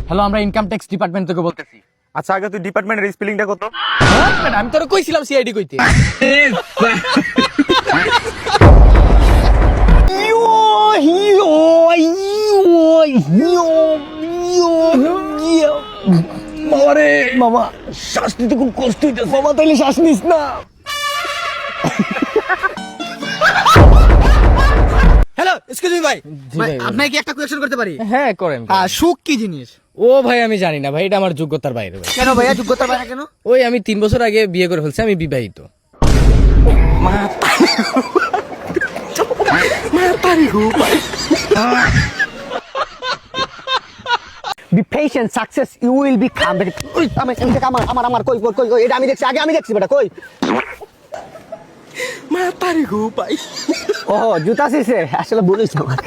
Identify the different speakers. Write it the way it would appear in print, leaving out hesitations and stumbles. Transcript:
Speaker 1: Hello, আমরা income tax department থেকে বলতেছি।
Speaker 2: আচ্ছা আগে তুই ডিপার্টমেন্টের স্পেলিংটা কত?
Speaker 1: আমি তোরা কইছিলাম সিআইডি কইতে।
Speaker 3: বাবারে মামা, শ্বাস নিতে খুব কষ্ট হইতেছে। মামা তাইলে শ্বাস নিস না।
Speaker 4: হ্যালো, এক্সকিউজ মি ভাই,
Speaker 1: জি ভাই, বলুন।
Speaker 4: আপনাকে কি একটা কোয়েশ্চেন করতে পারি?
Speaker 1: হ্যাঁ করেন।
Speaker 4: সুখ কি জিনিস?
Speaker 1: ও ভাই আমি জানি না ভাই, এটা আমার যোগ্যতার বাইরে ভাই।
Speaker 4: কেন ভাইয়া, যোগ্যতার বাইরে কেন?
Speaker 1: ওই আমি 3 বছর আগে বিয়ে করে ফেলছি, আমি বিবাহিত।
Speaker 3: Be patient, success you will become. আমার কই কই কই এটা আমি দেখছি, আগে আমি দেখছি বেটা, কই ও জুতা সিসে আসলে বলিস আমার